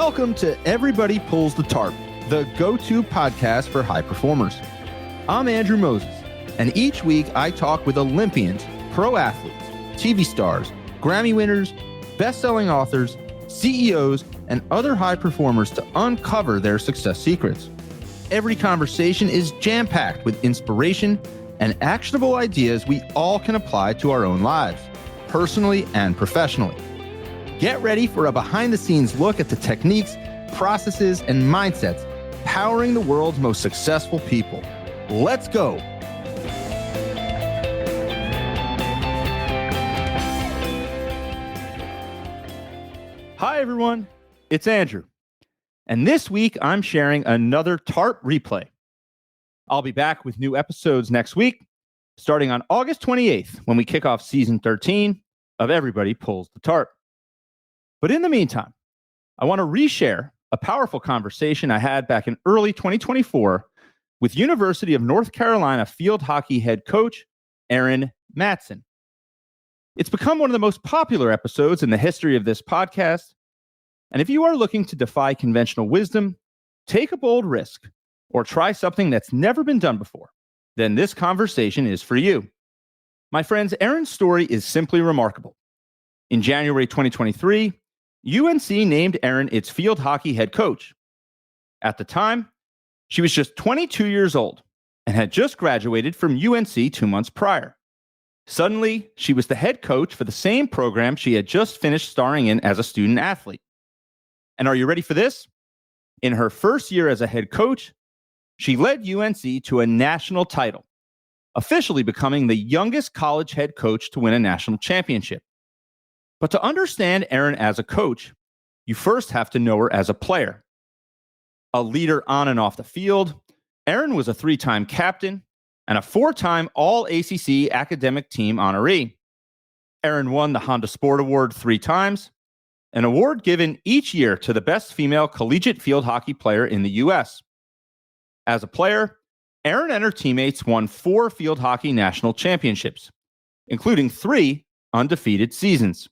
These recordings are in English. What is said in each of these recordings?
Welcome to Everybody Pulls the Tarp, the go-to podcast for high performers. I'm Andrew Moses, and each week I talk with Olympians, pro athletes, TV stars, Grammy winners, best-selling authors, CEOs, and other high performers to uncover their success secrets. Every conversation is jam-packed with inspiration and actionable ideas we all can apply to our own lives, personally and professionally. Get ready for a behind-the-scenes look at the techniques, processes, and mindsets powering the world's most successful people. Let's go. Hi, everyone. It's Andrew. And this week, I'm sharing another TARP replay. I'll be back with new episodes next week, starting on August 28th, when we kick off season 13 of Everybody Pulls the Tarp. But in the meantime, I want to reshare a powerful conversation I had back in early 2024 with University of North Carolina field hockey head coach, Erin Matson. It's become one of the most popular episodes in the history of this podcast. And if you are looking to defy conventional wisdom, take a bold risk, or try something that's never been done before, then this conversation is for you. My friends, Erin's story is simply remarkable. In January 2023, UNC named Erin its field hockey head coach. At the time, she was just 22 years old and had just graduated from UNC 2 months prior. Suddenly, she was the head coach for the same program she had just finished starring in as a student athlete. And are you ready for this? In her first year as a head coach, she led UNC to a national title, officially becoming the youngest college head coach to win a national championship. But to understand Erin as a coach, you first have to know her as a player. A leader on and off the field, Erin was a 3-time captain and a 4-time All-ACC academic team honoree. Erin won the Honda Sport Award 3 times, an award given each year to the best female collegiate field hockey player in the U.S. As a player, Erin and her teammates won 4 field hockey national championships, including 3 undefeated seasons.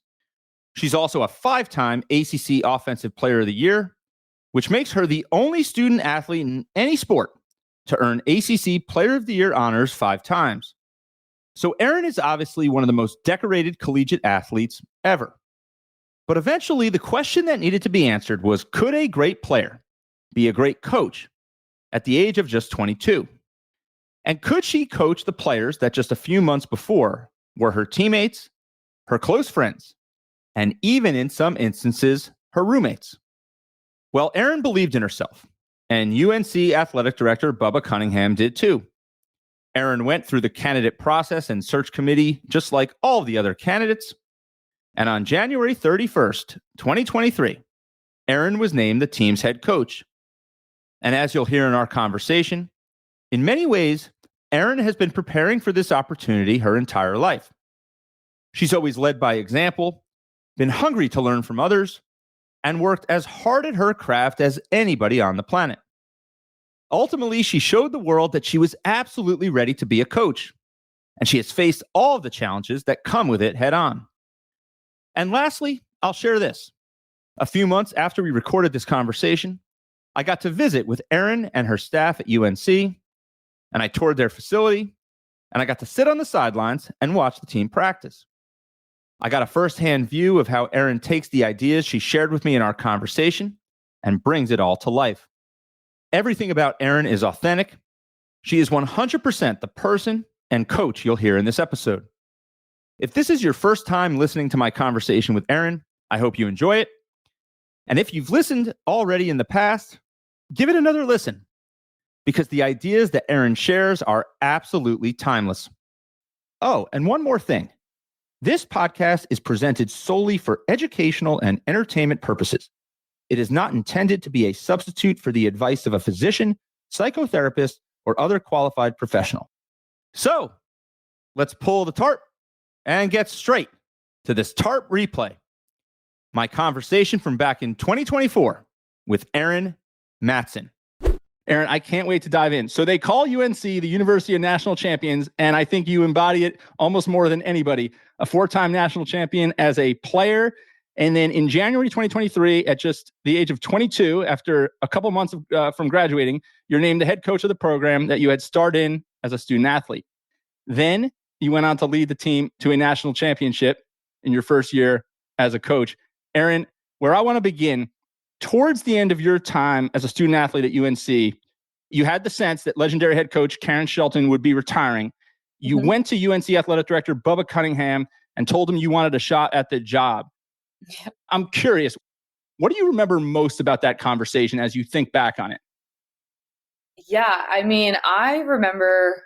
She's also a 5-time ACC Offensive Player of the Year, which makes her the only student athlete in any sport to earn ACC Player of the Year honors 5 times. So Erin is obviously one of the most decorated collegiate athletes ever. But eventually, the question that needed to be answered was, could a great player be a great coach at the age of just 22? And could she coach the players that just a few months before were her teammates, her close friends, and even in some instances, her roommates? Well, Erin believed in herself, and UNC athletic director Bubba Cunningham did too. Erin went through the candidate process and search committee just like all the other candidates, and on January 31st, 2023, Erin was named the team's head coach. And as you'll hear in our conversation, in many ways, Erin has been preparing for this opportunity her entire life. She's always led by example, been hungry to learn from others, and worked as hard at her craft as anybody on the planet. Ultimately, she showed the world that she was absolutely ready to be a coach, and she has faced all of the challenges that come with it head on. And lastly, I'll share this. A few months after we recorded this conversation, I got to visit with Erin and her staff at UNC, and I toured their facility, and I got to sit on the sidelines and watch the team practice. I got a firsthand view of how Erin takes the ideas she shared with me in our conversation and brings it all to life. Everything about Erin is authentic. She is 100% the person and coach you'll hear in this episode. If this is your first time listening to my conversation with Erin, I hope you enjoy it. And if you've listened already in the past, give it another listen, because the ideas that Erin shares are absolutely timeless. Oh, and one more thing. This podcast is presented solely for educational and entertainment purposes. It is not intended to be a substitute for the advice of a physician, psychotherapist, or other qualified professional. So, let's pull the tarp and get straight to this TARP replay. My conversation from back in 2024 with Erin Matson. Erin, I can't wait to dive in. So they call UNC the University of National Champions, and I think you embody it almost more than anybody. A 4-time national champion as a player And then in January 2023, at just the age of 22, after a couple months from graduating, you're named the head coach of the program that you had starred in as a student athlete. Then you went on to lead the team to a national championship in your first year as a coach. Erin, where I want to begin, towards the end of your time as a student athlete at UNC, you had the sense that legendary head coach Karen Shelton would be retiring. You went to UNC athletic director Bubba Cunningham and told him you wanted a shot at the job. Yep. I'm curious, what do you remember most about that conversation as you think back on it? Yeah, I mean, I remember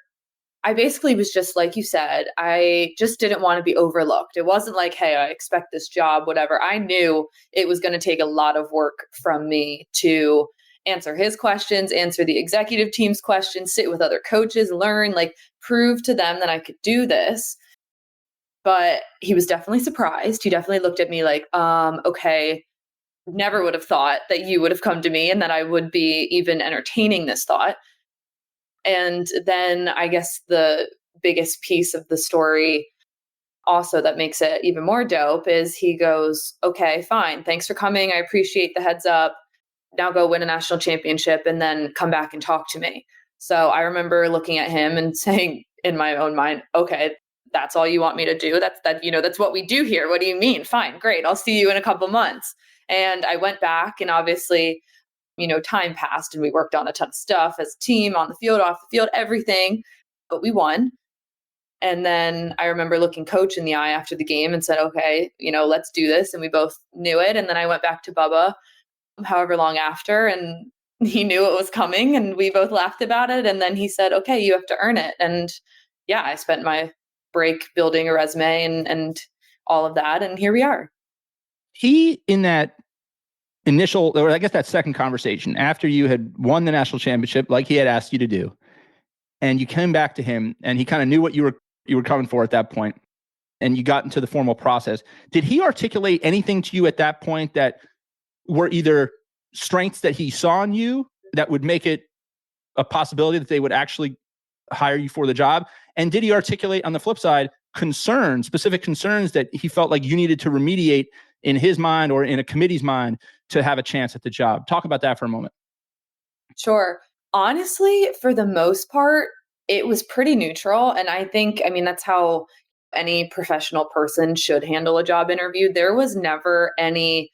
I basically was just like you said, I just didn't want to be overlooked. It wasn't like, hey, I expect this job, whatever. I knew it was going to take a lot of work from me to answer his questions, answer the executive team's questions, sit with other coaches, learn, like prove to them that I could do this. But he was definitely surprised. He definitely looked at me like, okay, never would have thought that you would have come to me and that I would be even entertaining this thought. And then I guess the biggest piece of the story also that makes it even more dope is he goes, okay, fine. Thanks for coming. I appreciate the heads up. Now go win a national championship and then come back and talk to me. So I remember looking at him and saying in my own mind, okay, that's all you want me to do. That's what we do here. What do you mean? Fine, great. I'll see you in a couple months. And I went back and obviously, time passed and we worked on a ton of stuff as a team, on the field, off the field, everything, but we won. And then I remember looking coach in the eye after the game and said, okay, let's do this. And we both knew it. And then I went back to Bubba however long after, and he knew it was coming and we both laughed about it. And then he said, okay, you have to earn it. And yeah, I spent my break building a resume and all of that. And here we are. He, in that initial, or I guess that second conversation, after you had won the national championship, like he had asked you to do, and you came back to him and he kind of knew what you were coming for at that point, and you got into the formal process. Did he articulate anything to you at that point that were either strengths that he saw in you that would make it a possibility that they would actually hire you for the job? And did he articulate on the flip side specific concerns that he felt like you needed to remediate in his mind or in a committee's mind to have a chance at the job? Talk about that for a moment. Sure. Honestly, for the most part, it was pretty neutral. And I think, that's how any professional person should handle a job interview. There was never any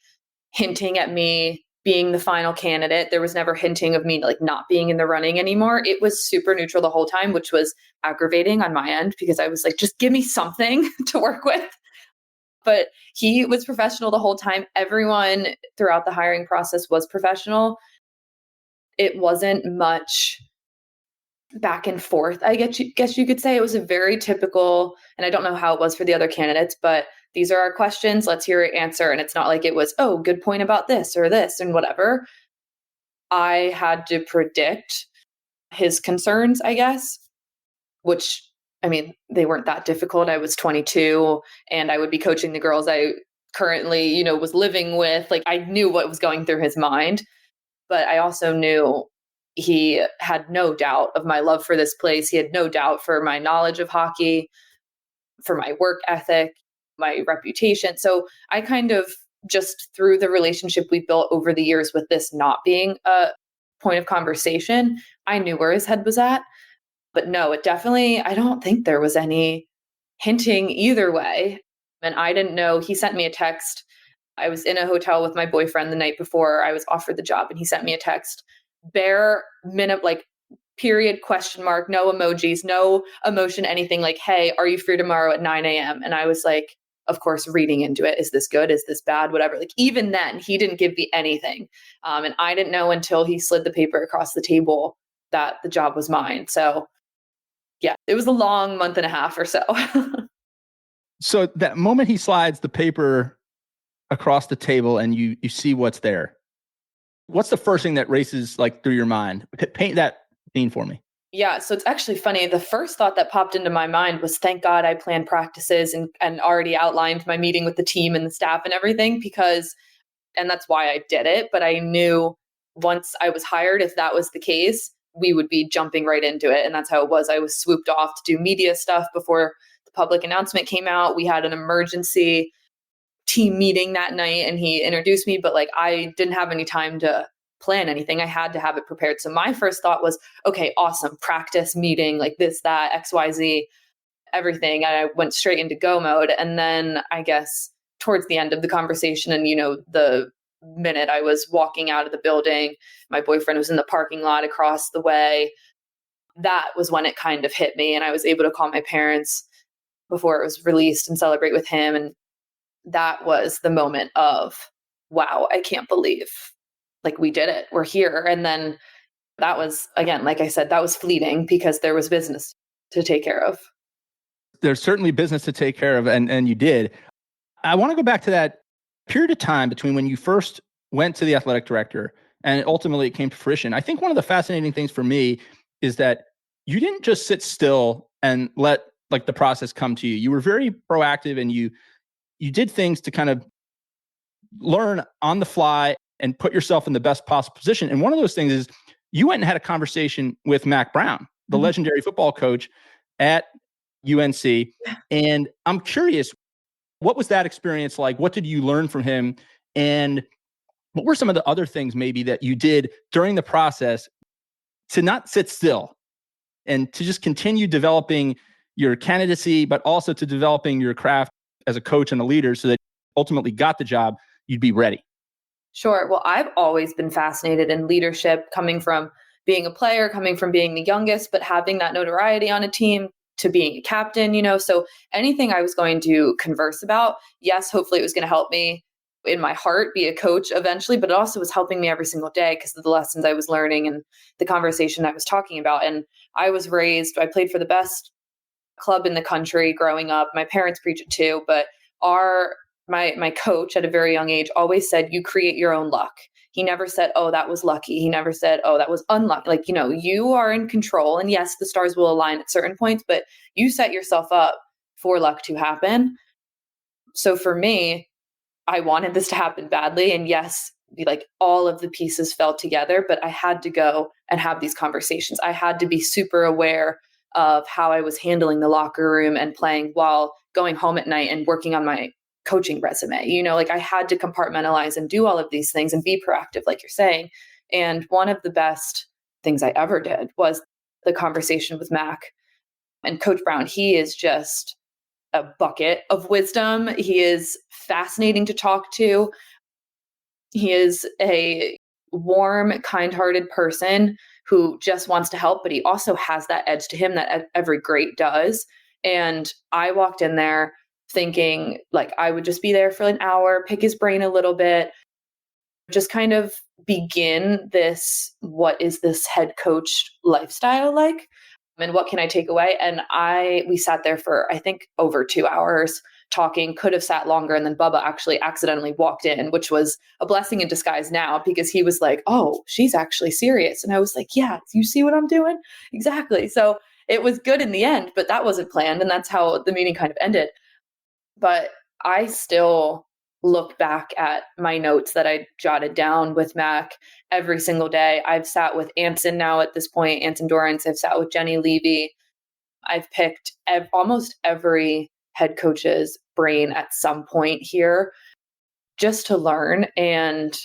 hinting at me being the final candidate. There was never hinting of me like not being in the running anymore. It was super neutral the whole time, which was aggravating on my end because I was like, just give me something to work with. But he was professional the whole time. Everyone throughout the hiring process was professional. It wasn't much back and forth, I guess you could say. It was a very typical, and I don't know how it was for the other candidates, but these are our questions. Let's hear your answer. And it's not like it was, oh, good point about this or this and whatever. I had to predict his concerns, I guess, which, they weren't that difficult. I was 22 and I would be coaching the girls I currently, was living with. Like I knew what was going through his mind, but I also knew he had no doubt of my love for this place. He had no doubt for my knowledge of hockey, for my work ethic, my reputation. So I kind of just through the relationship we built over the years with this not being a point of conversation, I knew where his head was at. But no, I don't think there was any hinting either way. And I didn't know. He sent me a text. I was in a hotel with my boyfriend the night before I was offered the job, and he sent me a text. Bare minute, like period, question mark, no emojis, no emotion, anything, like, hey, are you free tomorrow at 9 a.m.? And I was like, of course, reading into it. Is this good? Is this bad? Whatever. Like even then, he didn't give me anything. And I didn't know until he slid the paper across the table that the job was mine. So yeah, it was a long month and a half or so. So that moment he slides the paper across the table and you see what's there, what's the first thing that races like through your mind? Paint that scene for me. Yeah, so it's actually funny. The first thought that popped into my mind was, thank God I planned practices and already outlined my meeting with the team and the staff and everything, and that's why I did it. But I knew once I was hired, if that was the case, we would be jumping right into it. And that's how it was. I was swooped off to do media stuff before the public announcement came out. We had an emergency team meeting that night and he introduced me, but like I didn't have any time to plan anything. I had to have it prepared. So my first thought was, okay, awesome, practice meeting, like this, that, XYZ, everything. And I went straight into go mode. And then I guess towards the end of the conversation and, the minute I was walking out of the building, my boyfriend was in the parking lot across the way. That was when it kind of hit me. And I was able to call my parents before it was released and celebrate with him. And that was the moment of, wow, I can't believe like we did it. We're here. And then that was, again, like I said, that was fleeting because there was business to take care of. There's certainly business to take care of, and you did. I want to go back to that period of time between when you first went to the athletic director and ultimately it came to fruition. I think one of the fascinating things for me is that you didn't just sit still and let like the process come to you. You were very proactive and you did things to kind of learn on the fly and put yourself in the best possible position. And one of those things is you went and had a conversation with Mac Brown, the legendary football coach at UNC. And I'm curious, what was that experience like? What did you learn from him? And what were some of the other things maybe that you did during the process to not sit still and to just continue developing your candidacy, but also to developing your craft as a coach and a leader so that ultimately got the job, you'd be ready? Sure. Well, I've always been fascinated in leadership, coming from being a player, coming from being the youngest, but having that notoriety on a team to being a captain, so anything I was going to converse about, yes, hopefully it was going to help me in my heart be a coach eventually, but it also was helping me every single day because of the lessons I was learning and the conversation I was talking about. And I played for the best club in the country growing up. My parents preach it too, but my coach at a very young age always said, you create your own luck. He never said, oh, that was lucky. He never said, oh, that was unlucky. Like, you are in control. And yes, the stars will align at certain points, but you set yourself up for luck to happen. So for me, I wanted this to happen badly. And yes, like all of the pieces fell together, but I had to go and have these conversations. I had to be super aware of how I was handling the locker room and playing while going home at night and working on my coaching resume. Like I had to compartmentalize and do all of these things and be proactive, like you're saying. And one of the best things I ever did was the conversation with Mac and Coach Brown. He is just a bucket of wisdom. He is fascinating to talk to. He is a warm, kind-hearted person who just wants to help, but he also has that edge to him that every great does. And I walked in there thinking like I would just be there for an hour, pick his brain a little bit, just kind of begin this, what is this head coach lifestyle like? And what can I take away? And we sat there for, I think, over 2 hours talking, could have sat longer. And then Bubba actually accidentally walked in, which was a blessing in disguise now because he was like, oh, she's actually serious. And I was like, yeah, you see what I'm doing? Exactly. So it was good in the end, but that wasn't planned. And that's how the meeting kind of ended. But I still look back at my notes that I jotted down with Mac every single day. I've sat with Anson now at this point, Anson Dorrance. I've sat with Jenny Levy. I've picked almost every head coach's brain at some point here just to learn. And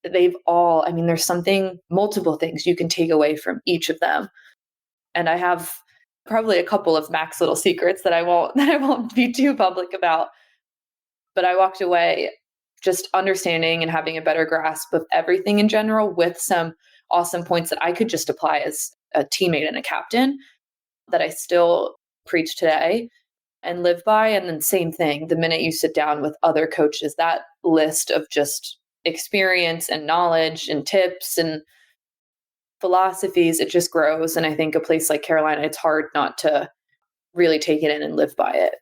they've all, there's multiple things you can take away from each of them. And I have probably a couple of Mac's little secrets that I won't be too public about. But I walked away just understanding and having a better grasp of everything in general with some awesome points that I could just apply as a teammate and a captain that I still preach today and live by. And then same thing, the minute you sit down with other coaches, that list of just experience and knowledge and tips and philosophies, it just grows. And I think a place like Carolina, it's hard not to really take it in and live by it.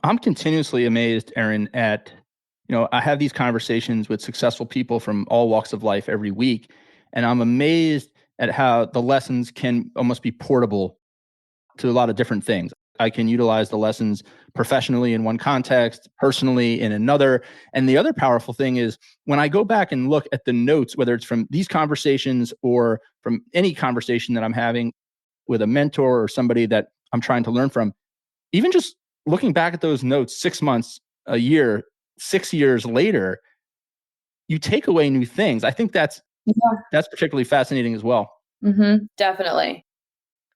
I'm continuously amazed, Erin, at, I have these conversations with successful people from all walks of life every week, and I'm amazed at how the lessons can almost be portable to a lot of different things. I can utilize the lessons professionally in one context, personally in another. And the other powerful thing is when I go back and look at the notes, whether it's from these conversations or from any conversation that I'm having with a mentor or somebody that I'm trying to learn from, even just looking back at those notes 6 months, a year 6 years later, you take away new things. I think that's particularly fascinating as well. Definitely.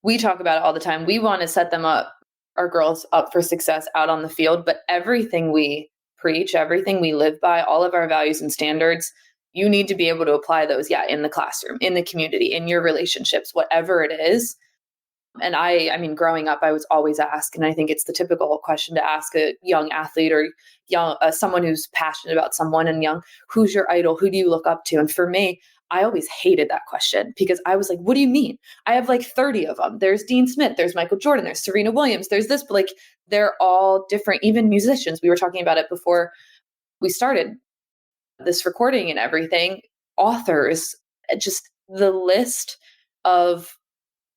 We talk about it all the time. We want to set them up, our girls up for success out on the field, but everything we preach, everything we live by, all of our values and standards, you need to be able to apply those, in the classroom, in the community, in your relationships, whatever it is. And I mean, growing up, I was always asked, and I think it's the typical question to ask a young athlete or young someone who's passionate about someone and young, who's your idol? Who do you look up to? And for me, I always hated that question because I was like, what do you mean? I have like 30 of them. There's Dean Smith, there's Michael Jordan, there's Serena Williams, there's this, but like they're all different, even musicians. We were talking about it before we started this recording and everything. Authors, just the list of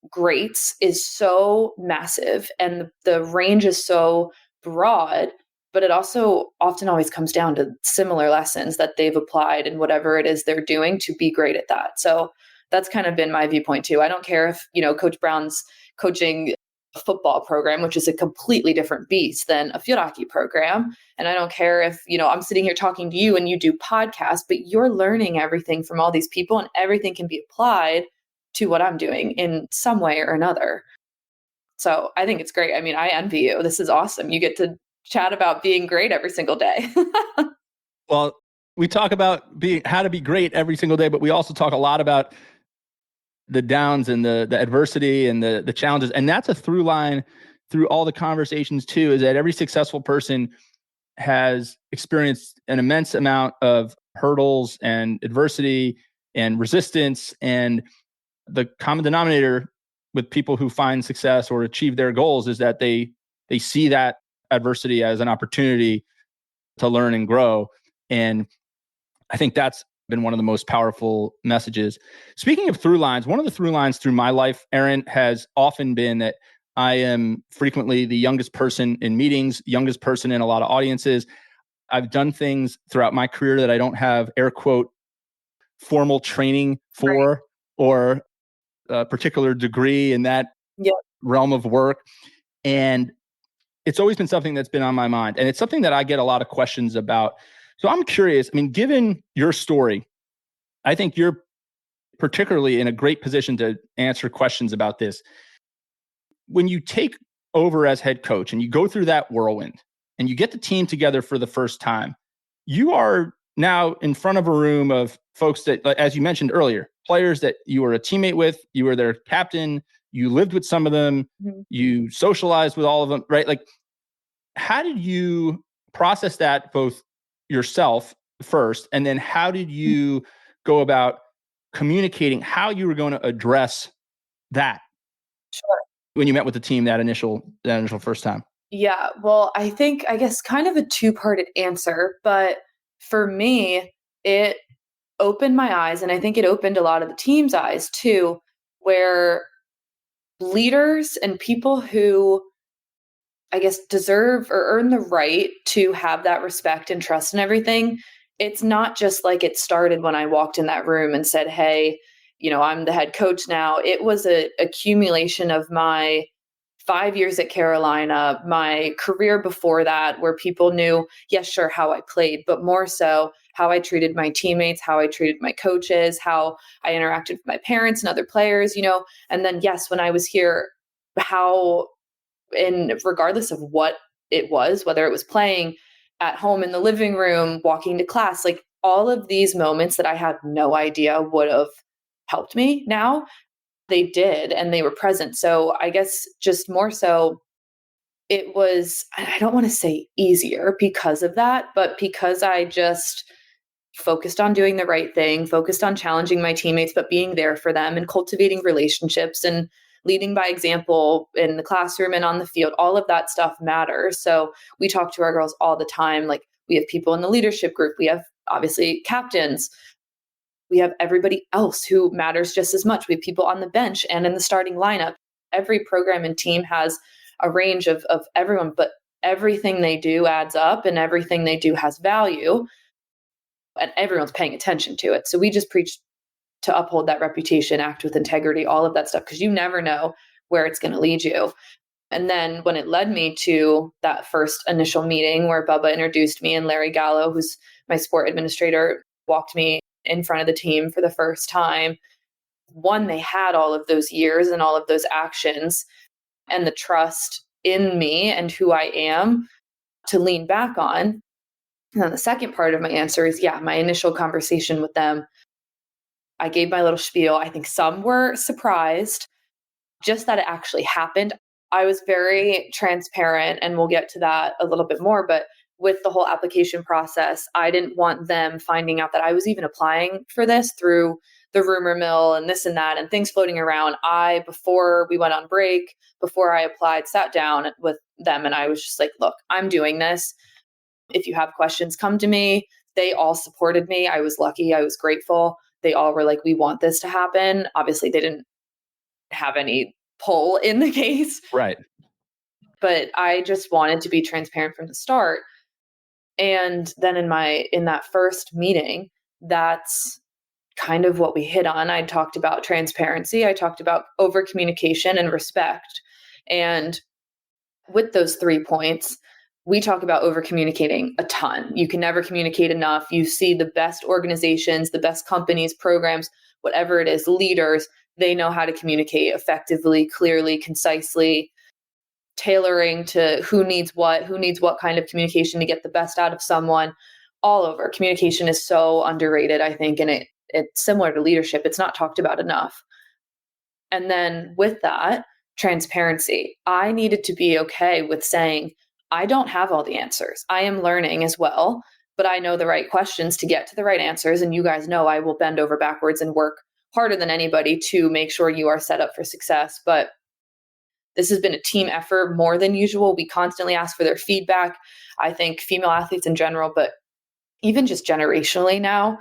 greats is so massive and the range is so broad, but it also often always comes down to similar lessons that they've applied in whatever it is they're doing to be great at that. So that's kind of been my viewpoint too. I don't care if, Coach Brown's coaching a football program, which is a completely different beast than a field hockey program. And I don't care if, I'm sitting here talking to you and you do podcasts, but you're learning everything from all these people and everything can be applied to what I'm doing in some way or another. So I think it's great. I mean, I envy you. This is awesome. You get to chat about being great every single day. Well, we talk about how to be great every single day, but we also talk a lot about the downs and the adversity and the challenges. And that's a through line through all the conversations too, is that every successful person has experienced an immense amount of hurdles and adversity and resistance. And the common denominator with people who find success or achieve their goals is that they see that adversity as an opportunity to learn and grow. And I think that's been one of the most powerful messages. Speaking of through lines, one of the through lines through my life, Erin, has often been that I am frequently the youngest person in meetings, youngest person in a lot of audiences. I've done things throughout my career that I don't have air quote formal training for, right, or a particular degree in that realm of work. And it's always been something that's been on my mind. And it's something that I get a lot of questions about. So I'm curious, I mean, given your story, I think you're particularly in a great position to answer questions about this. When you take over as head coach and you go through that whirlwind and you get the team together for the first time, you are now in front of a room of folks that, as you mentioned earlier, players that you were a teammate with, you were their captain, you lived with some of them, you socialized with all of them, right? Like, how did you process that both yourself first, and then how did you go about communicating how you were going to address that? Sure. When you met with the team that initial first time? Yeah, well, I guess kind of a two-parted answer, but for me, it opened my eyes, and I think it opened a lot of the team's eyes too, where leaders and people who I guess deserve or earn the right to have that respect and trust and everything. It's not just like it started when I walked in that room and said, hey, I'm the head coach now. It was a accumulation of my 5 years at Carolina, my career before that, where people knew, yes, sure, how I played, but more so how I treated my teammates, how I treated my coaches, how I interacted with my parents and other players, and then, yes, when I was here, how, and regardless of what it was, whether it was playing at home in the living room, walking to class, like all of these moments that I had no idea would have helped me now, they did, and they were present. So I guess just more so, it was, I don't want to say easier because of that, but because I just focused on doing the right thing, focused on challenging my teammates, but being there for them and cultivating relationships and leading by example in the classroom and on the field, all of that stuff matters. So we talk to our girls all the time. Like, we have people in the leadership group. We have obviously captains. We have everybody else who matters just as much. We have people on the bench and in the starting lineup. Every program and team has a range of everyone, but everything they do adds up and everything they do has value and everyone's paying attention to it. So we just preach to uphold that reputation, act with integrity, all of that stuff, because you never know where it's going to lead you. And then when it led me to that first initial meeting where Bubba introduced me and Larry Gallo, who's my sport administrator, walked me in front of the team for the first time. One, they had all of those years and all of those actions and the trust in me and who I am to lean back on. And then the second part of my answer is, my initial conversation with them, I gave my little spiel. I think some were surprised just that it actually happened. I was very transparent, and we'll get to that a little bit more, but with the whole application process, I didn't want them finding out that I was even applying for this through the rumor mill and this and that and things floating around. Before we went on break, before I applied, sat down with them and I was just like, look, I'm doing this. If you have questions, come to me. They all supported me. I was lucky. I was grateful. They all were like, we want this to happen. Obviously, they didn't have any pull in the case. Right. But I just wanted to be transparent from the start. And then in that first meeting, that's kind of what we hit on. I talked about transparency. I talked about over communication and respect. And with those 3 points, we talk about over communicating a ton. You can never communicate enough. You see the best organizations, the best companies, programs, whatever it is, leaders, they know how to communicate effectively, clearly, concisely, tailoring to who needs what kind of communication to get the best out of someone. All over. Communication is so underrated, I think, and it's similar to leadership. It's not talked about enough. And then with that, transparency. I needed to be okay with saying, I don't have all the answers. I am learning as well, but I know the right questions to get to the right answers. And you guys know I will bend over backwards and work harder than anybody to make sure you are set up for success. But this has been a team effort more than usual. We constantly ask for their feedback. I think female athletes in general, but even just generationally now,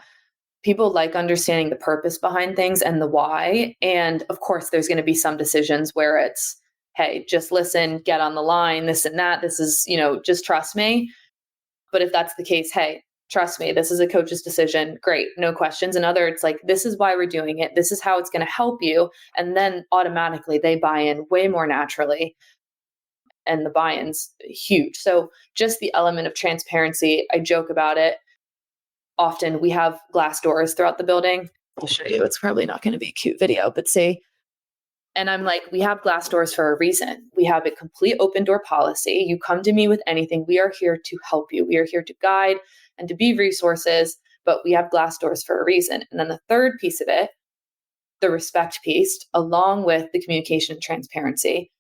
people like understanding the purpose behind things and the why. And of course, there's going to be some decisions where it's, hey, just listen, get on the line, this and that. This is, just trust me. But if that's the case, hey, trust me, this is a coach's decision. Great, no questions. And other, it's like, this is why we're doing it. This is how it's going to help you. And then automatically they buy in way more naturally. And the buy-in's huge. So just the element of transparency, I joke about it. Often we have glass doors throughout the building. I'll show you. It's probably not going to be a cute video, but see. And I'm like, we have glass doors for a reason. We have a complete open door policy. You come to me with anything. We are here to help you. We are here to guide and to be resources, but we have glass doors for a reason. And then the third piece of it, the respect piece, along with the communication and transparency.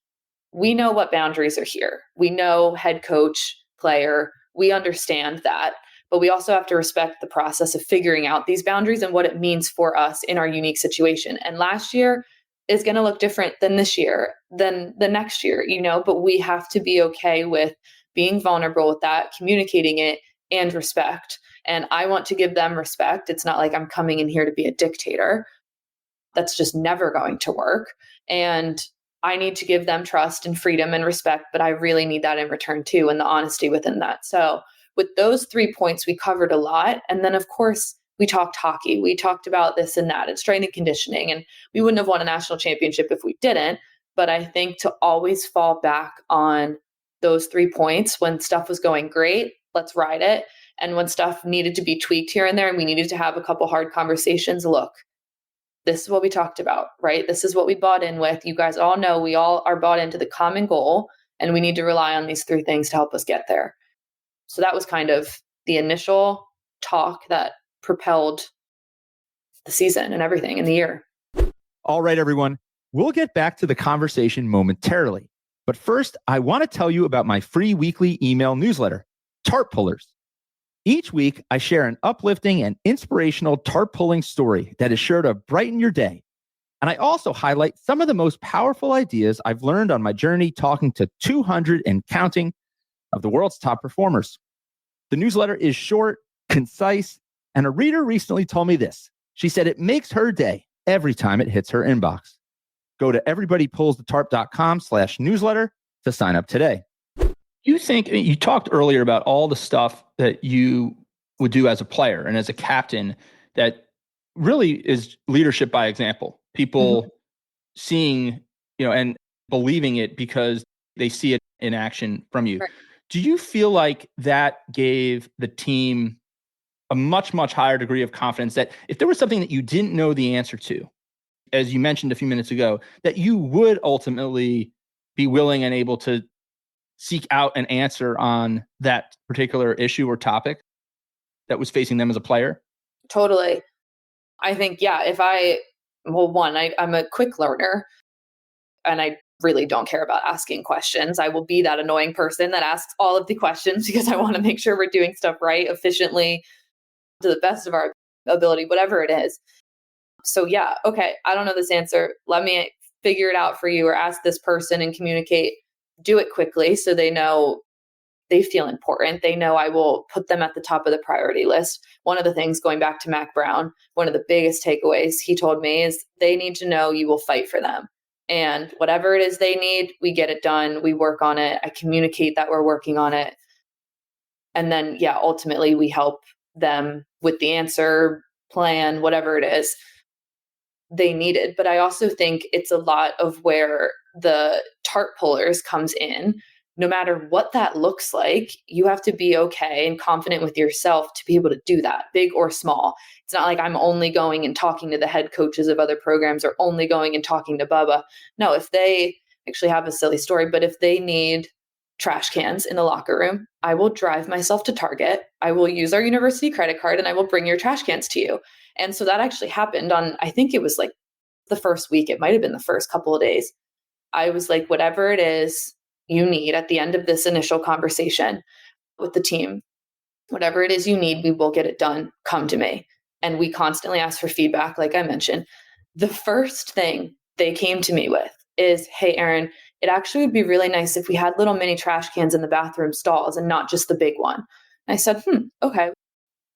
We know what boundaries are here. We know head coach, player. We understand that. But we also have to respect the process of figuring out these boundaries and what it means for us in our unique situation. And last year is going to look different than this year, than the next year, but we have to be okay with being vulnerable with that, communicating it, and respect. And I want to give them respect. It's not like I'm coming in here to be a dictator. That's just never going to work. And I need to give them trust and freedom and respect, but I really need that in return too, and the honesty within that. So with those 3 points, we covered a lot. And then, of course, we talked hockey. We talked about this and that and strength and conditioning. And we wouldn't have won a national championship if we didn't. But I think to always fall back on those 3 points when stuff was going great, let's ride it. And when stuff needed to be tweaked here and there and we needed to have a couple hard conversations, look, this is what we talked about, right? This is what we bought in with. You guys all know we all are bought into the common goal, and we need to rely on these 3 things to help us get there. So that was kind of the initial talk that propelled the season and everything in the year. All right, everyone. We'll get back to the conversation momentarily. But first, I want to tell you about my free weekly email newsletter, TARP Pullers. Each week, I share an uplifting and inspirational TARP pulling story that is sure to brighten your day. And I also highlight some of the most powerful ideas I've learned on my journey talking to 200 and counting of the world's top performers. The newsletter is short, concise, and a reader recently told me this. She said it makes her day every time it hits her inbox. Go to everybodypullsthetarp.com/newsletter to sign up today. You talked earlier about all the stuff that you would do as a player and as a captain that really is leadership by example. People seeing, and believing it because They see it in action from you. Right. Do you feel like that gave the team a much, much higher degree of confidence that if there was something that you didn't know the answer to, as you mentioned a few minutes ago, that you would ultimately be willing and able to seek out an answer on that particular issue or topic that was facing them as a player? Totally. I think, yeah, I'm a quick learner and I really don't care about asking questions. I will be that annoying person that asks all of the questions because I want to make sure we're doing stuff right, efficiently, to the best of our ability, whatever it is. So, yeah, okay, I don't know this answer. Let me figure it out for you, or ask this person and communicate. Do it quickly so they know, they feel important. They know I will put them at the top of the priority list. One of the things, going back to Mac Brown, one of the biggest takeaways he told me is they need to know you will fight for them. And whatever it is they need, we get it done. We work on it. I communicate that we're working on it. And then, yeah, ultimately we help them with the answer, plan, whatever it is they needed. But I also think it's a lot of where the TARP pullers comes in. No matter what that looks like, you have to be okay and confident with yourself to be able to do that, big or small. It's not like I'm only going and talking to the head coaches of other programs or only going and talking to Bubba. No, if they actually have a silly story, but if they need trash cans in the locker room, I will drive myself to Target. I will use our university credit card and I will bring your trash cans to you. And so that actually happened on, I think it was like the first week. It might have been the first couple of days. I was like, whatever it is you need at the end of this initial conversation with the team, whatever it is you need, we will get it done. Come to me. And we constantly ask for feedback, like I mentioned. The first thing they came to me with is, hey, Erin, it actually would be really nice if we had little mini trash cans in the bathroom stalls and not just the big one. And I said, okay.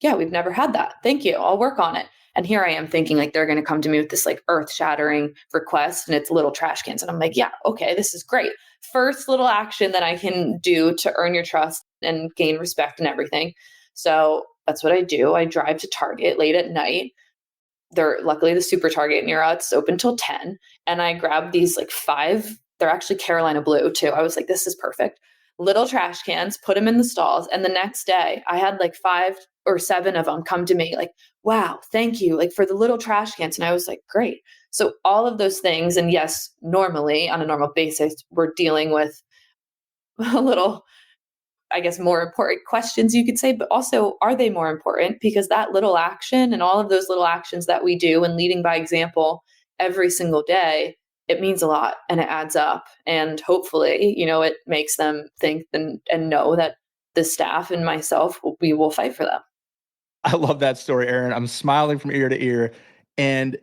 Yeah, we've never had that. Thank you. I'll work on it. And here I am thinking like they're going to come to me with this like earth shattering request and it's little trash cans. And I'm like, yeah, okay, this is great. First little action that I can do to earn your trust and gain respect and everything. So that's what I do. I drive to Target late at night. They're luckily the super Target near us, open till 10. And I grab these like 5, they're actually Carolina blue too. I was like, this is perfect. Little trash cans, put them in the stalls. And the next day I had like 5 or 7 of them come to me like, wow, thank you, like for the little trash cans. And I was like, great. So all of those things. And yes, normally on a normal basis, we're dealing with a little, I guess, more important questions you could say, but also are they more important? Because that little action and all of those little actions that we do and leading by example every single day, it means a lot and it adds up. And hopefully, it makes them think and know that the staff and myself, we will fight for them. I love that story, Erin. I'm smiling from ear to ear. And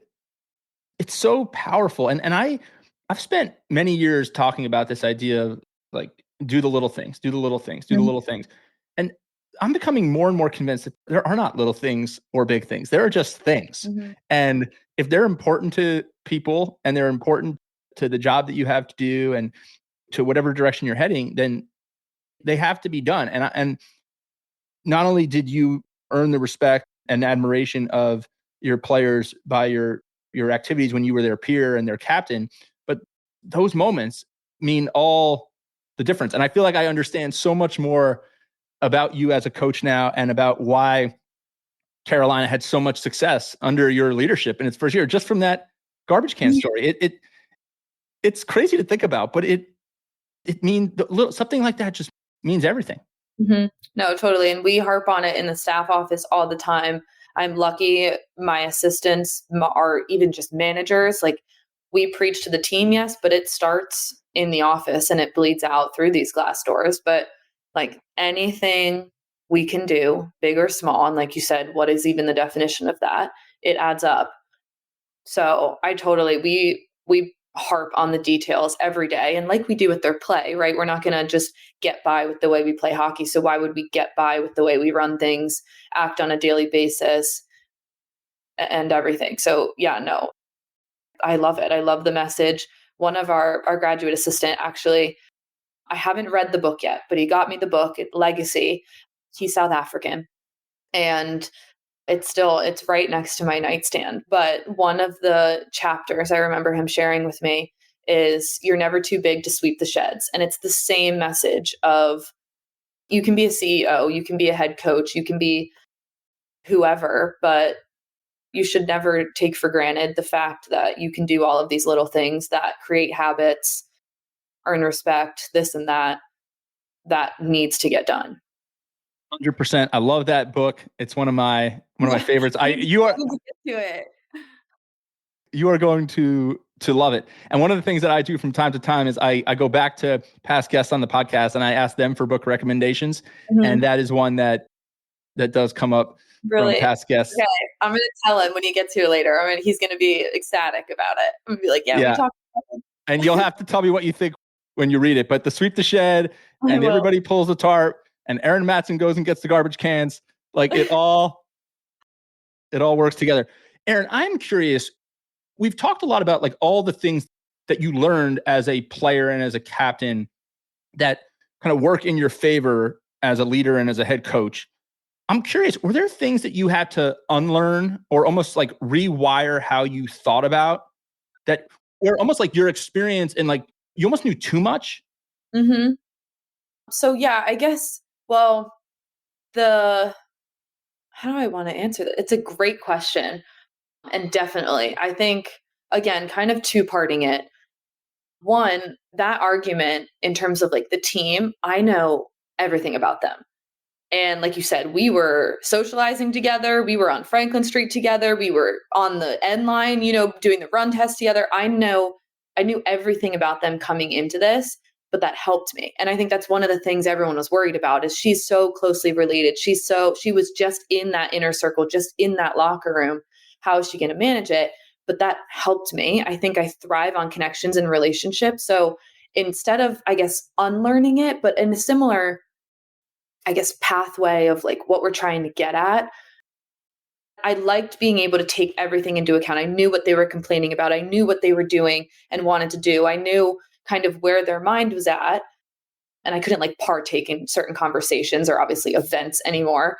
it's so powerful. And I've spent many years talking about this idea of like, do the little things, do the little things, do the little things. And I'm becoming more and more convinced that there are not little things or big things. There are just things. Mm-hmm. And if they're important to people and they're important to the job that you have to do and to whatever direction you're heading, then they have to be done. And not only did you earn the respect and admiration of your players by your activities when you were their peer and their captain, but those moments mean all the difference. And I feel like I understand so much more about you as a coach now and about why Carolina had so much success under your leadership in its first year, just from that garbage can story. It's crazy to think about, but it means something like that just means everything. Mm-hmm. No, totally. And we harp on it in the staff office all the time. I'm lucky my assistants are even just managers. Like we preach to the team, yes, but it starts in the office and it bleeds out through these glass doors. But like anything we can do, big or small, and like you said, what is even the definition of that? It adds up. So we harp on the details every day. And like we do with their play, right? We're not going to just get by with the way we play hockey. So why would we get by with the way we run things, act on a daily basis and everything? So yeah, no, I love it. I love the message. One of our graduate assistant, actually, I haven't read the book yet, but he got me the book, Legacy. He's South African. And it's right next to my nightstand. But one of the chapters I remember him sharing with me is you're never too big to sweep the sheds. And it's the same message of you can be a CEO, you can be a head coach, you can be whoever, but you should never take for granted the fact that you can do all of these little things that create habits, earn respect, this and that needs to get done. 100%. I love that book. It's one of my favorites. You are going to love it. And one of the things that I do from time to time is I go back to past guests on the podcast and I ask them for book recommendations. Mm-hmm. And that is one that does come up from past guests. Okay. I'm going to tell him when he gets here later. I mean, he's going to be ecstatic about it. I'm going to be like, we talked about it. And you'll have to tell me what you think when you read it. But the sweep the shed and everybody pulls the tarp and Erin Matson goes and gets the garbage cans. Like it all works together. Erin, I'm curious. We've talked a lot about like all the things that you learned as a player and as a captain that kind of work in your favor as a leader and as a head coach. I'm curious, were there things that you had to unlearn or almost like rewire how you thought about that were almost like your experience and like you almost knew too much? Mm-hmm. So yeah, I guess, how do I want to answer that? It's a great question. And definitely, I think, again, kind of two-parting it. One, that argument in terms of like the team, I know everything about them. And like you said, we were socializing together. We were on Franklin Street together. We were on the end line, doing the run test together. I knew everything about them coming into this, but that helped me. And I think that's one of the things everyone was worried about is she's so closely related. She was just in that inner circle, just in that locker room. How is she going to manage it? But that helped me. I think I thrive on connections and relationships. So instead of, I guess, unlearning it, but in a similar, I guess, pathway of like what we're trying to get at, I liked being able to take everything into account. I knew what they were complaining about. I knew what they were doing and wanted to do. I knew kind of where their mind was at. And I couldn't like partake in certain conversations or obviously events anymore.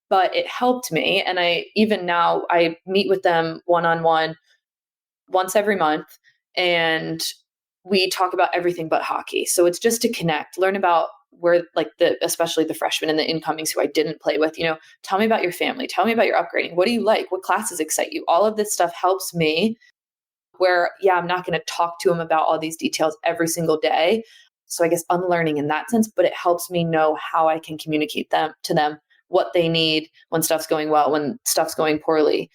But it helped me. And even now I meet with them one-on-one once every month and we talk about everything but hockey. So it's just to connect, learn about where like especially the freshmen and the incomings who I didn't play with, tell me about your family, tell me about your upgrading. What do you like? What classes excite you? All of this stuff helps me where, I'm not going to talk to them about all these details every single day. So I guess unlearning in that sense, but it helps me know how I can communicate to them what they need when stuff's going well, when stuff's going poorly,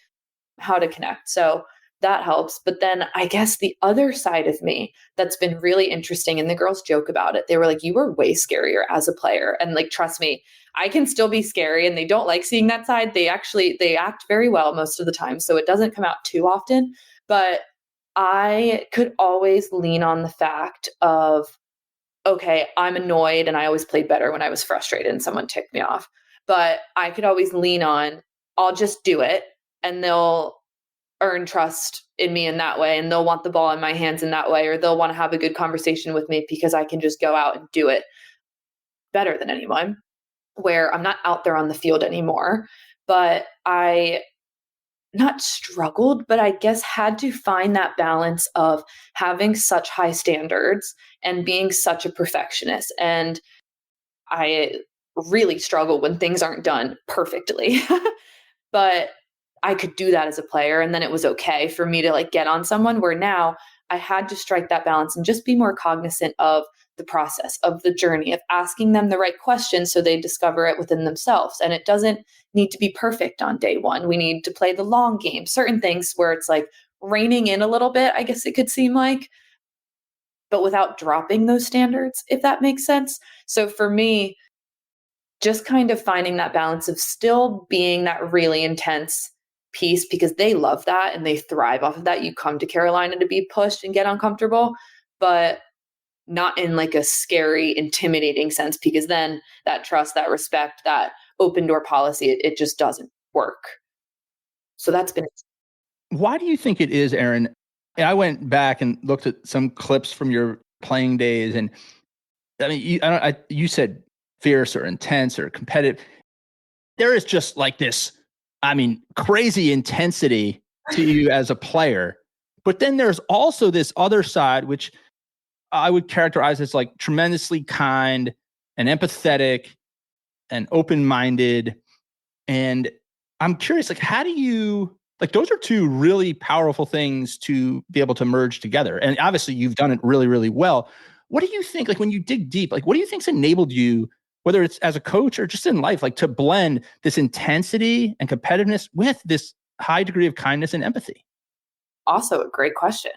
how to connect. So that helps. But then I guess the other side of me that's been really interesting, and the girls joke about it. They were like, you were way scarier as a player. And like, trust me, I can still be scary and they don't like seeing that side. They act very well most of the time. So it doesn't come out too often, but I could always lean on the fact of, okay, I'm annoyed and I always played better when I was frustrated and someone ticked me off. But I could always lean on, I'll just do it and they'll earn trust in me in that way. And they'll want the ball in my hands in that way, or they'll want to have a good conversation with me because I can just go out and do it better than anyone, where I'm not out there on the field anymore. But I not struggled, but I guess had to find that balance of having such high standards and being such a perfectionist. And I really struggle when things aren't done perfectly, but I could do that as a player. And then it was okay for me to like get on someone, where now I had to strike that balance and just be more cognizant of the process, of the journey, of asking them the right questions so they discover it within themselves. And it doesn't need to be perfect on day one. We need to play the long game, certain things where it's like reining in a little bit, I guess it could seem like, but without dropping those standards, if that makes sense. So for me, just kind of finding that balance of still being that really intense piece, because they love that and they thrive off of that. You come to Carolina to be pushed and get uncomfortable, but not in like a scary, intimidating sense, because then that trust, that respect, that open door policy, it just doesn't work. So that's been. Why do you think it is, Erin? I went back and looked at some clips from your playing days, and I mean, you said fierce or intense or competitive. There is just like this, I mean, crazy intensity to you as a player. But then there's also this other side, which I would characterize as like tremendously kind and empathetic and open-minded. And I'm curious, like, how do you, like, those are two really powerful things to be able to merge together. And obviously you've done it really, really well. What do you think, like, when you dig deep, like, what do you think's enabled you, whether it's as a coach or just in life, like, to blend this intensity and competitiveness with this high degree of kindness and empathy? Also a great question.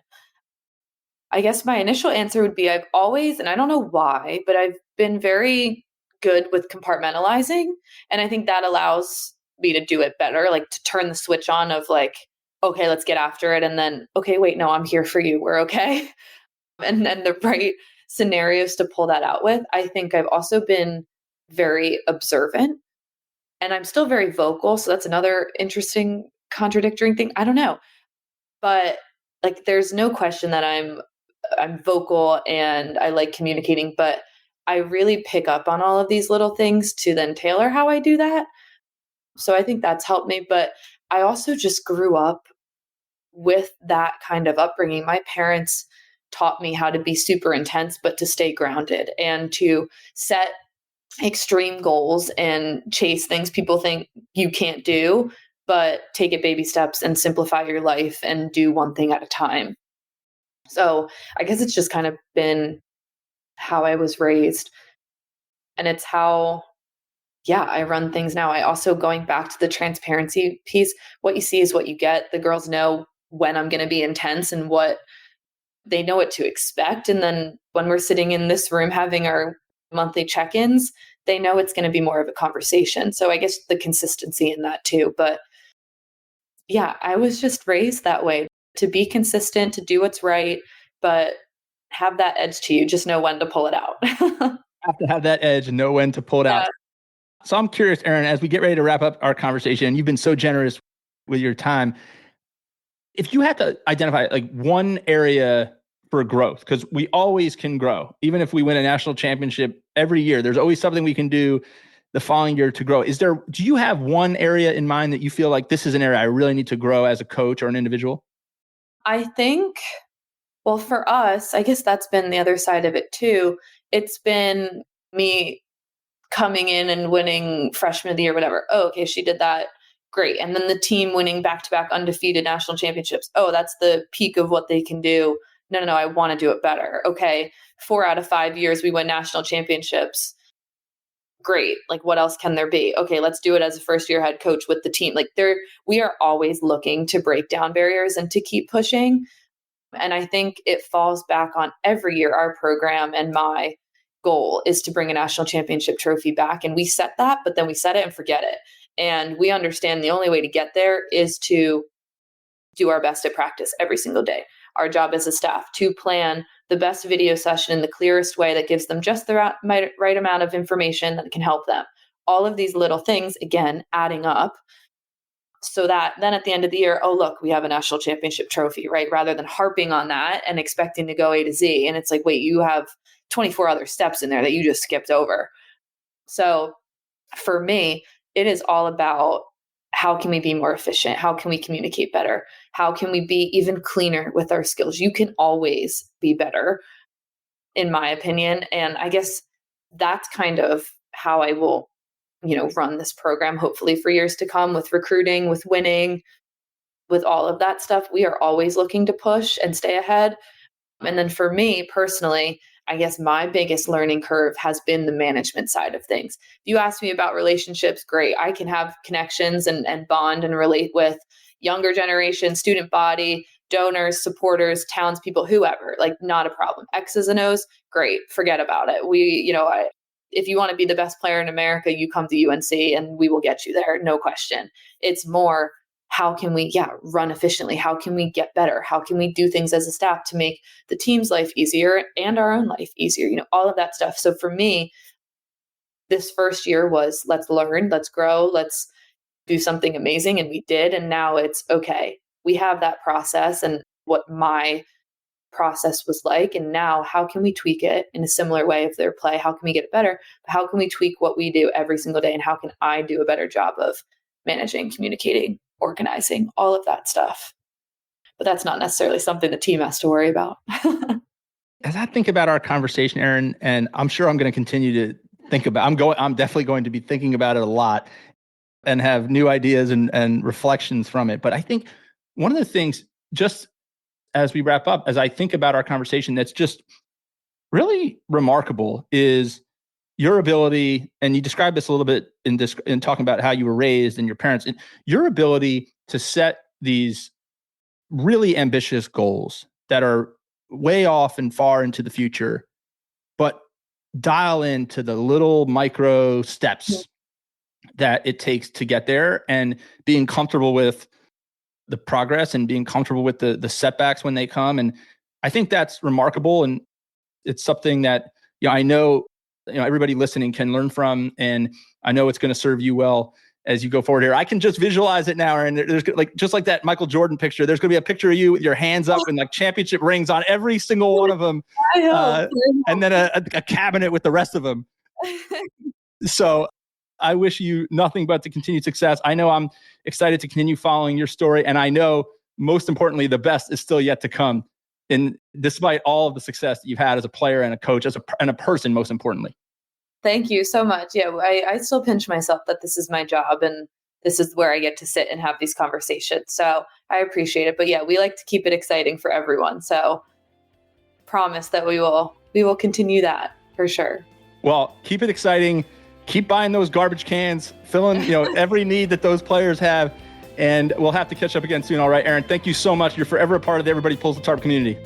I guess my initial answer would be I've always, and I don't know why, but I've been very good with compartmentalizing. And I think that allows me to do it better, like to turn the switch on of like, okay, let's get after it. And then, okay, wait, no, I'm here for you. We're okay. And then the right scenarios to pull that out with. I think I've also been very observant and I'm still very vocal. So that's another interesting contradictory thing. I don't know. But like there's no question that I'm vocal and I like communicating, but I really pick up on all of these little things to then tailor how I do that. So I think that's helped me. But I also just grew up with that kind of upbringing. My parents taught me how to be super intense, but to stay grounded and to set extreme goals and chase things people think you can't do, but take it baby steps and simplify your life and do one thing at a time. So I guess it's just kind of been how I was raised. And it's how, yeah, I run things now. I also, going back to the transparency piece, what you see is what you get. The girls know when I'm going to be intense and what they know what to expect. And then when we're sitting in this room having our monthly check ins, they know it's going to be more of a conversation. So I guess the consistency in that too. But yeah, I was just raised that way, to be consistent, to do what's right, but have that edge to you. Just know when to pull it out. Have to have that edge and know when to pull it out. Yeah. So I'm curious, Erin, as we get ready to wrap up our conversation, you've been so generous with your time. If you had to identify like one area for growth, because we always can grow, even if we win a national championship every year, there's always something we can do the following year to grow. Do you have one area in mind that you feel like this is an area I really need to grow as a coach or an individual? I think, well, for us, I guess that's been the other side of it too. It's been me coming in and winning freshman of the year, whatever. Oh, okay, she did that. Great. And then the team winning back to back undefeated national championships. Oh, that's the peak of what they can do. No, I want to do it better. Okay, 4 out of 5 years we win national championships. Great. Like, what else can there be? Okay, let's do it as a first year head coach with the team. Like, we are always looking to break down barriers and to keep pushing. And I think it falls back on every year. Our program and my goal is to bring a national championship trophy back. And we set that, but then we set it and forget it. And we understand the only way to get there is to do our best at practice every single day. Our job as a staff to plan the best video session in the clearest way that gives them just the right amount of information that can help them. All of these little things, again, adding up so that then at the end of the year, oh, look, we have a national championship trophy, right? Rather than harping on that and expecting to go A to Z. And it's like, wait, you have 24 other steps in there that you just skipped over. So for me, it is all about how can we be more efficient? How can we communicate better? How can we be even cleaner with our skills? You can always be better, in my opinion. And I guess that's kind of how I will, run this program, hopefully for years to come, with recruiting, with winning, with all of that stuff. We are always looking to push and stay ahead. And then for me personally, I guess my biggest learning curve has been the management side of things. If you ask me about relationships, great. I can have connections and bond and relate with younger generation, student body, donors, supporters, townspeople, whoever, like not a problem. X's and O's, great. Forget about it. If you want to be the best player in America, you come to UNC and we will get you there. No question. It's more, how can we run efficiently? How can we get better? How can we do things as a staff to make the team's life easier and our own life easier? All of that stuff. So for me, this first year was let's learn, let's grow, let's do something amazing. And we did. And now it's okay. We have that process and what my process was like. And now how can we tweak it in a similar way of their play? How can we get it better? How can we tweak what we do every single day? And how can I do a better job of managing, communicating, organizing, all of that stuff? but that's not necessarily something the team has to worry about. As I think about our conversation, Erin, and I'm sure I'm going to continue to think about, I'm definitely going to be thinking about it a lot and have new ideas and reflections from it. But I think one of the things, just as we wrap up, as I think about our conversation, that's just really remarkable is your ability, and you described this a little bit in talking about how you were raised and your parents, and your ability to set these really ambitious goals that are way off and far into the future, but dial into the little micro steps that it takes to get there, and being comfortable with the progress and being comfortable with the setbacks when they come. And I think that's remarkable. And it's something that, I know, everybody listening can learn from, and I know it's going to serve you well as you go forward here. I can just visualize it now. And there's just like that Michael Jordan picture, there's going to be a picture of you with your hands up and like championship rings on every single one of them. And then a cabinet with the rest of them. So I wish you nothing but the continued success. I know I'm excited to continue following your story. And I know, most importantly, the best is still yet to come. And despite all of the success that you've had as a player and a coach, and a person, most importantly. Thank you so much. Yeah, I still pinch myself that this is my job and this is where I get to sit and have these conversations. So I appreciate it. But yeah, we like to keep it exciting for everyone. So promise that we will continue that for sure. Well, keep it exciting. Keep buying those garbage cans, filling every need that those players have. And we'll have to catch up again soon. All right, Erin, thank you so much. You're forever a part of the Everybody Pulls the Tarp community.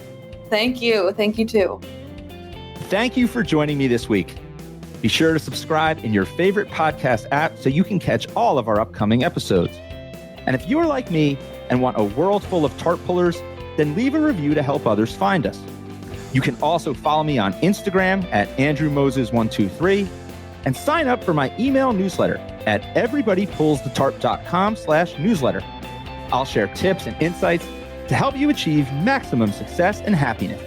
Thank you. Thank you too. Thank you for joining me this week. Be sure to subscribe in your favorite podcast app so you can catch all of our upcoming episodes. And if you're like me and want a world full of tarp pullers, then leave a review to help others find us. You can also follow me on Instagram at AndrewMoses123 and sign up for my email newsletter at everybodypullsthetarp.com/newsletter. I'll share tips and insights to help you achieve maximum success and happiness.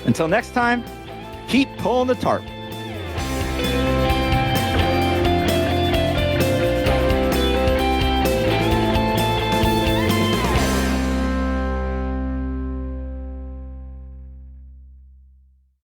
Until next time, keep pulling the tarp.